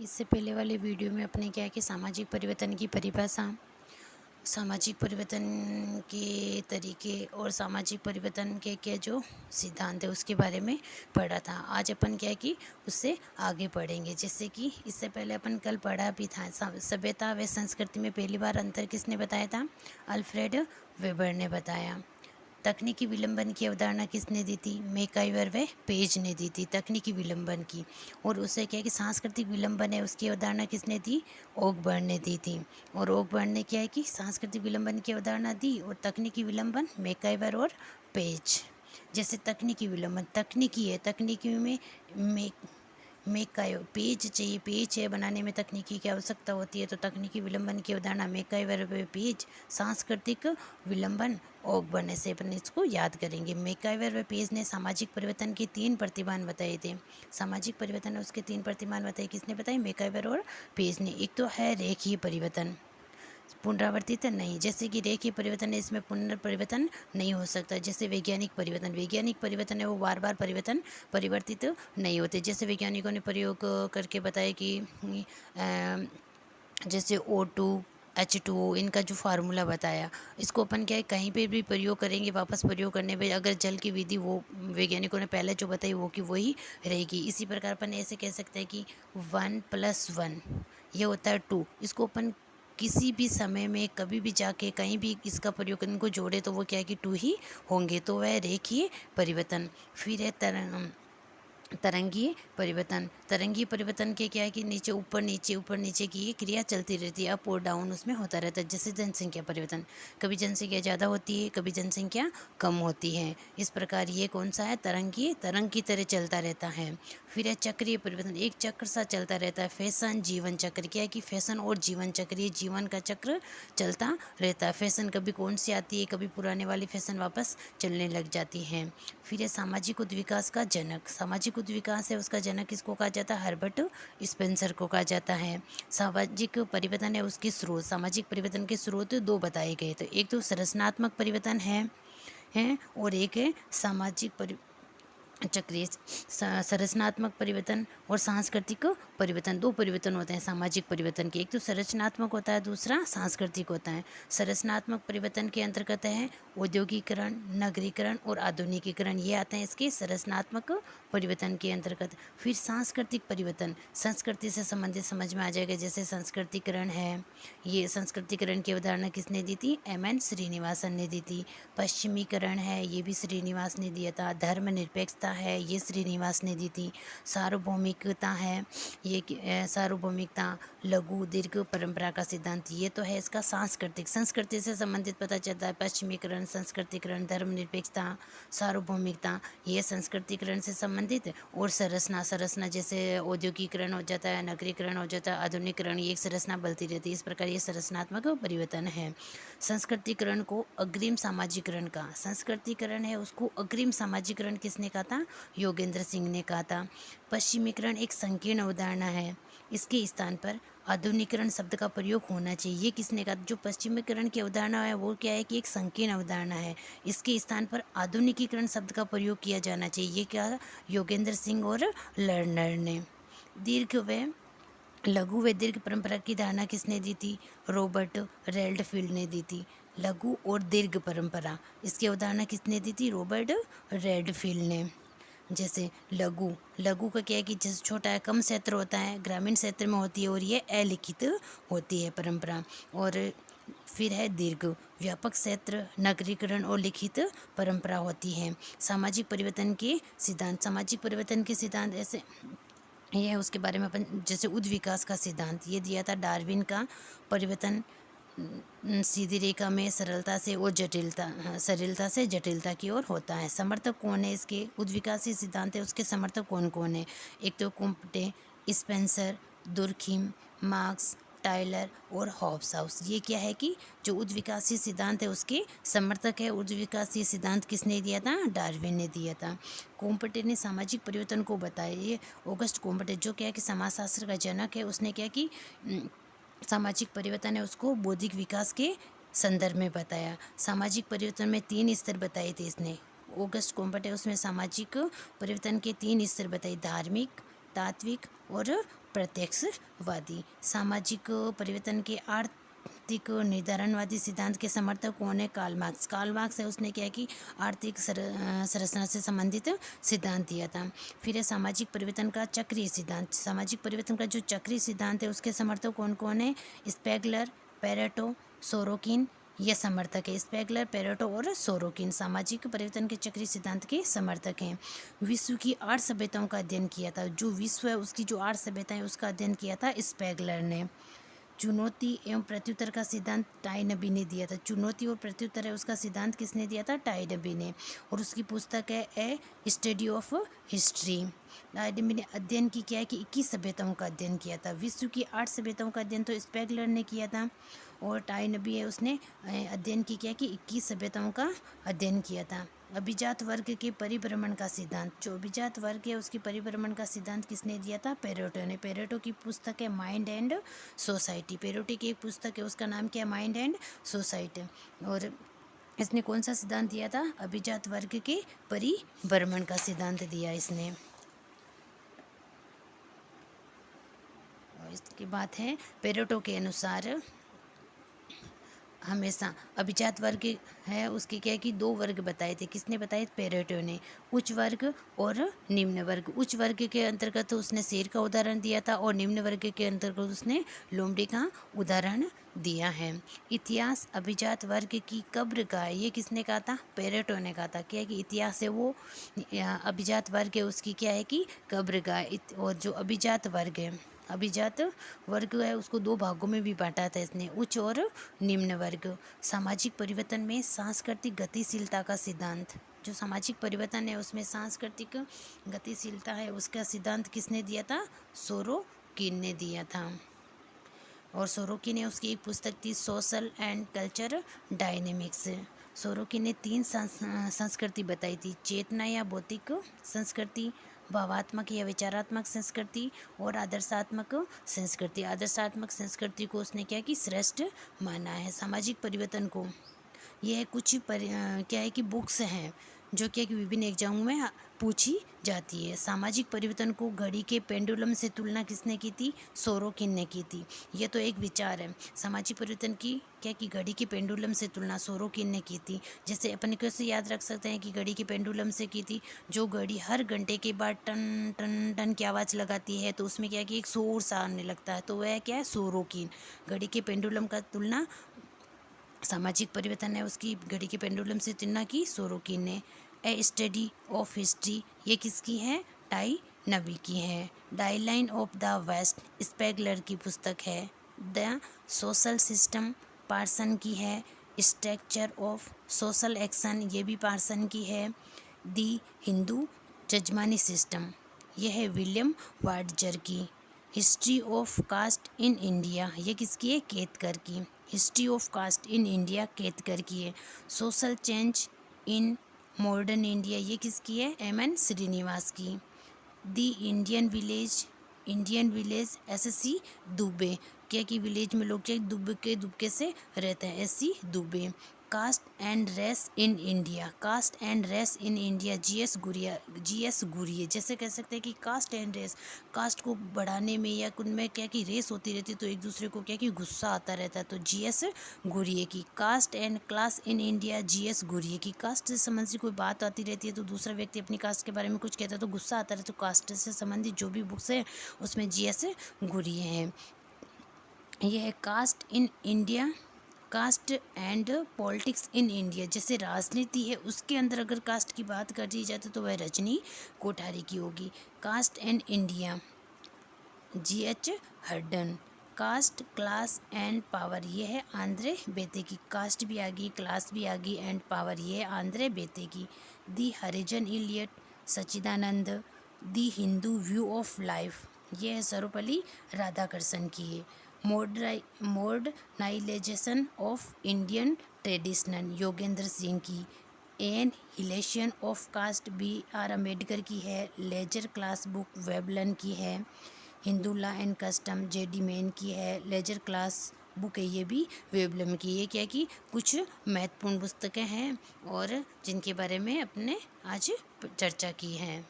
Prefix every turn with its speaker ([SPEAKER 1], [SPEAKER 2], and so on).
[SPEAKER 1] इससे पहले वाले वीडियो में अपने क्या है कि सामाजिक परिवर्तन की परिभाषा, सामाजिक परिवर्तन के तरीके और सामाजिक परिवर्तन के क्या जो सिद्धांत है उसके बारे में पढ़ा था। आज अपन क्या है कि उससे आगे पढ़ेंगे। जैसे कि इससे पहले अपन कल पढ़ा भी था, सभ्यता व संस्कृति में पहली बार अंतर किसने बताया था? अल्फ्रेड वेबर ने बताया। तकनीकी विलंबन की अवधारणा किसने दी थी? मैकाइवर व पेज ने दी थी तकनीकी विलंबन की। और उससे क्या है कि सांस्कृतिक विलंबन है उसकी अवधारणा किसने दी? ओकबर्न ने दी थी। और ओकबर्न ने क्या है कि सांस्कृतिक विलंबन की अवधारणा दी और तकनीकी विलंबन मैकाइवर और पेज। जैसे तकनीकी विलंबन तकनीकी है, तकनीकी में पेज चाहिए, पेज है बनाने में तकनीकी की आवश्यकता होती है, तो तकनीकी विलंबन की अवधारणा मैकाइवर व पेज, सांस्कृतिक विलंबन ओकबर्न से अपन इसको याद करेंगे। मैकाइवर व पेज ने सामाजिक परिवर्तन के 3 प्रतिमान बताए थे। सामाजिक परिवर्तन उसके 3 प्रतिमान बताए, किसने बताए? मैकाइवर और पेज ने। एक तो है रेखीय परिवर्तन, पुनरावर्तित नहीं। जैसे कि रेखीय परिवर्तन है, इसमें पुनर्परिवर्तन नहीं हो सकता। जैसे वैज्ञानिक परिवर्तन, वैज्ञानिक परिवर्तन है वो बार बार परिवर्तित नहीं होते। जैसे वैज्ञानिकों ने प्रयोग करके बताया कि जैसे O2 H2O इनका जो फार्मूला बताया, इसको अपन क्या है कहीं पे भी प्रयोग करेंगे, वापस प्रयोग करने पे अगर जल की विधि वो वैज्ञानिकों ने पहले जो बताई वो की वही रहेगी। इसी प्रकार अपन ऐसे कह सकते हैं कि 1 + 1 ये होता है 2। इसको अपन किसी भी समय में कभी भी जाके कहीं भी इसका प्रयोग इनको जोड़े तो वो क्या है कि 2 ही होंगे, तो वह रेखीय परिवर्तन। फिर है तरंगीय परिवर्तन। तरंगीय परिवर्तन के क्या है कि नीचे ऊपर नीचे की ये क्रिया चलती रहती है, अप और डाउन उसमें होता रहता है। जैसे जनसंख्या परिवर्तन, कभी जनसंख्या ज़्यादा होती है, कभी जनसंख्या कम होती है। इस प्रकार ये कौन सा है? तरंगीय, तरंग की तरह चलता रहता है। फिर है चक्रीय परिवर्तन, एक चक्र सा चलता रहता है। फैशन, जीवन चक्र, क्या है कि फैशन और जीवन चक्र, ये जीवन का चक्र चलता रहता है। फैशन कभी कौन सी आती है, कभी पुराने वाली फैशन वापस चलने लग जाती है। फिर है सामाजिक उद्विकास का जनक, सामाजिक उद्विकास है उसका जनक किसको कहा जाता है? हर्बर्ट स्पेंसर को कहा जाता है। सामाजिक परिवर्तन है उसके स्रोत, सामाजिक परिवर्तन के स्रोत 2 बताए गए। तो एक तो संरचनात्मक परिवर्तन है और एक है सामाजिक चक्रीय संरचनात्मक परिवर्तन और सांस्कृतिक परिवर्तन। 2 परिवर्तन होते हैं सामाजिक परिवर्तन के, एक तो संरचनात्मक होता है, दूसरा सांस्कृतिक होता है। संरचनात्मक परिवर्तन के अंतर्गत है औद्योगिकरण, नगरीकरण और आधुनिकीकरण, ये आते हैं इसके संरचनात्मक परिवर्तन के अंतर्गत। फिर सांस्कृतिक परिवर्तन, संस्कृति से संबंधित समझ में आ जाएगा। जैसे संस्कृतिकरण है, ये संस्कृतिकरण की अवधारणा किसने दी थी? M.N. श्रीनिवासन ने दी थी। पश्चिमीकरण है, ये भी श्रीनिवास ने दिया था। धर्मनिरपेक्षता है, ये श्रीनिवास ने दी थी। सार्वभौमिकता है, ये सार्वभौमिकता, लघु दीर्घ परंपरा का सिद्धांत, ये तो है इसका सांस्कृतिक, संस्कृति से संबंधित पता चलता है। पश्चिमीकरण, संस्कृतिकरण, धर्मनिरपेक्षता, सार्वभौमिकता, ये संस्कृतिकरण से संबंधित। और संरचना जैसे औद्योगिकरण हो जाता है, नगरीकरण हो जाता है, आधुनिकीकरण, ये एक संरचना बदलती रहती है। इस प्रकार ये संरचनात्मक परिवर्तन है। संस्कृतिकरण को अग्रिम सामाजिकरण का, संस्कृतिकरण है उसको अग्रिम सामाजिकरण किसने कहा था? योगेंद्र सिंह ने कहा था। पश्चिमीकरण एक संकीर्ण अवधारणा है, इसके स्थान पर आधुनिकीकरण शब्द का प्रयोग होना चाहिए, ये किसने कहा? जो पश्चिमीकरण की अवधारणा है वो क्या है कि एक संकीर्ण अवधारणा है, इसके स्थान पर आधुनिकीकरण शब्द का प्रयोग किया जाना चाहिए, ये क्या? योगेंद्र सिंह और लर्नर ने। दीर्घ व लघु व दीर्घ परंपरा की धारणा किसने दी थी? रॉबर्ट रेल्डफील्ड ने दी थी। लघु और दीर्घ परंपरा, इसकी अवधारणा किसने दी थी? रॉबर्ट रेडफील्ड ने। जैसे लघु, लघु का क्या है कि जैसे छोटा है, कम क्षेत्र होता है, ग्रामीण क्षेत्र में होती है और ये अलिखित होती है परंपरा। और फिर है दीर्घ, व्यापक क्षेत्र, नगरीकरण और लिखित परंपरा होती है। सामाजिक परिवर्तन के सिद्धांत, सामाजिक परिवर्तन के सिद्धांत ऐसे ये है, उसके बारे में अपन जैसे उद्विकास का सिद्धांत ये दिया था डार्विन का। परिवर्तन सीधी रेखा में सरलता से जटिलता की ओर होता है। समर्थक कौन है इसके? उद्विकासी सिद्धांत है उसके समर्थक कौन कौन है? एक तो कुम्पटे, स्पेंसर, दुर्खिम, मार्क्स, टाइलर और हॉब्स। ये क्या है कि जो उद्विकासी सिद्धांत है उसके समर्थक है। उद्विकासी सिद्धांत किसने दिया था? डार्विन ने दिया था। कोम्पटे ने सामाजिक परिवर्तन को बताया, ये ऑगस्ट कोम्पटे जो क्या है कि समाजशास्त्र का जनक है, उसने क्या कि सामाजिक परिवर्तन है उसको बौद्धिक विकास के संदर्भ में बताया। सामाजिक परिवर्तन में 3 स्तर बताए थे इसने, ऑगस्ट कोम्पटे उसमें सामाजिक परिवर्तन के 3 स्तर बताए, धार्मिक, तात्विक और प्रत्यक्षवादी। सामाजिक परिवर्तन के आर्थिक निर्धारणवादी सिद्धांत के समर्थक कौन है? Karl Marx. कार्ल मार्क्स है, उसने क्या कि आर्थिक संरचना से संबंधित सिद्धांत दिया था। फिर है सामाजिक परिवर्तन का चक्रीय सिद्धांत। सामाजिक परिवर्तन का जो चक्रीय सिद्धांत है उसके समर्थक कौन कौन है? स्पेगलर, पेरेटो, सोरोकिन, ये समर्थक है। स्पेगलर, पेरेटो और सोरोकिन सामाजिक परिवर्तन के चक्रीय सिद्धांत के समर्थक हैं। विश्व की 8 सभ्यताओं का अध्ययन किया था। जो विश्व है उसकी जो 8 सभ्यताएं उसका अध्ययन किया था स्पेगलर ने। चुनौती एवं प्रत्युत्तर का सिद्धांत टाइनबी ने दिया था। चुनौती और प्रत्युत्तर है उसका सिद्धांत किसने दिया था? टाइनबी ने। और उसकी पुस्तक है ए स्टडी ऑफ हिस्ट्री। टाइनबी ने अध्ययन की क्या है कि 21 सभ्यताओं का अध्ययन किया था। विश्व की 8 सभ्यताओं का अध्ययन तो स्पेगलर ने किया था और टाइनबी है उसने अध्ययन की क्या कि 21 सभ्यताओं का अध्ययन किया था। अभिजात वर्ग के परिभ्रमण का सिद्धांत। जो अभिजात वर्ग है उसकी परिभ्रमण का सिद्धांत किसने दिया था? पेरेटो ने। पेरेटो की पुस्तक है माइंड एंड सोसाइटी। पेरेटो की एक पुस्तक है उसका नाम क्या है? Mind and society. और इसने कौन सा सिद्धांत दिया था? अभिजात वर्ग के परिभ्रमण का सिद्धांत दिया इसने। और इसकी बात है पेरेटो के अनुसार हमेशा अभिजात वर्ग है उसके क्या है कि 2 वर्ग बताए थे। किसने बताए? पेरेटो ने। उच्च वर्ग और निम्न वर्ग। उच्च वर्ग के अंतर्गत उसने शेर का उदाहरण दिया था और निम्न वर्ग के अंतर्गत उसने लोमड़ी का उदाहरण दिया है। इतिहास अभिजात वर्ग की कब्रगाह, ये किसने कहा था? पेरेटो ने कहा था। क्या है कि इतिहास है वो अभिजात वर्ग है उसकी क्या है कि कब्रगाह। और जो अभिजात वर्ग है उसको 2 भागों में भी बांटा था इसने, उच्च और निम्न वर्ग। सामाजिक परिवर्तन में सांस्कृतिक गतिशीलता का सिद्धांत। जो सामाजिक परिवर्तन है उसमें सांस्कृतिक गतिशीलता है उसका सिद्धांत किसने दिया था? सोरोकिन ने दिया था। और सोरोकिन ने उसकी एक पुस्तक थी social and culture dynamics. Sorokin ने 3 संस्कृति बताई थी। चेतना या भौतिक संस्कृति, भावात्मक या विचारात्मक संस्कृति और आदर्शात्मक संस्कृति। आदर्शात्मक संस्कृति को उसने क्या कि श्रेष्ठ माना है। सामाजिक परिवर्तन को यह कुछ क्या है कि बुक्स हैं जो क्या कि विभिन्न एग्जामों में पूछी जाती है। सामाजिक परिवर्तन को घड़ी के पेंडुलम से तुलना किसने की थी? सोरोकिन ने की थी। यह तो एक विचार है। सामाजिक परिवर्तन की क्या कि घड़ी के पेंडुलम से तुलना सोरोकिन ने की थी। जैसे अपन कैसे याद रख सकते हैं कि घड़ी के पेंडुलम से की थी? जो घड़ी हर घंटे के बाद टन टन टन की आवाज़ लगाती है तो उसमें क्या कि एक शोर सा आने लगता है, तो वह क्या है? सोरोकिन। घड़ी के पेंडुलम का तुलना सामाजिक परिवर्तन है उसकी घड़ी के पेंडुलम से तुलना की सोरोकिन ने। ए स्टडी ऑफ हिस्ट्री, ये किसकी है? टाइनबी की है। डाइलाइन ऑफ द वेस्ट स्पेगलर की पुस्तक है। द सोशल सिस्टम पार्सन की है। स्ट्रक्चर ऑफ सोशल एक्शन, ये भी पार्सन की है। दी हिंदू जजमानी सिस्टम, यह है विलियम वार्डजर की। History of caste in India, ये किसकी है? केतकर की। History of caste in India Ketkar की है। Social change in modern India, ये किसकी है? एम.एन. श्रीनिवास की। The Indian village S C. Dube, क्या कि विलेज में लोग क्या दुबके से रहते हैं, S C. Dube. Caste and race in India, caste and race in India G S. Ghurye. जैसे कह सकते हैं कि कास्ट एंड रेस, कास्ट को बढ़ाने में या उनमें क्या कि रेस होती रहती है तो एक दूसरे को क्या कि गुस्सा आता रहता है, तो जी.एस. गुरिये की। Caste and class in India G S. Ghurye की। कास्ट से संबंधित कोई बात आती रहती है तो दूसरा व्यक्ति अपनी कास्ट के बारे में कुछ कहता है तो गुस्सा आता रहता है, तो कास्ट से संबंधित जो भी बुक्स है उसमें जी.एस. गुरिये हैं। यह है caste in India, caste and politics in India. जैसे राजनीति है उसके अंदर अगर कास्ट की बात कर दी जाए तो वह रजनी कोठारी की होगी। Caste and India G H. Hutton. Caste class and power, ये है आंद्रे बेते की। कास्ट भी आ गई, क्लास भी आ गई एंड पावर, ये है आंद्रे बेते की। The Harijan Elliot Sachchidanand. The Hindu view of life, ये है सर्वपल्ली राधाकृष्णन की है। Modernisation of Indian traditional, Yogendra Singh की। Annihilation of caste, B.R. Ambedkar की है। लेजर क्लास बुक वेबलन की है। Hindu law and custom J.D. Maine की है। लेजर क्लास बुक है ये भी वेबलम की। ये क्या कि कुछ महत्वपूर्ण पुस्तकें हैं और जिनके बारे में अपने आज चर्चा की है।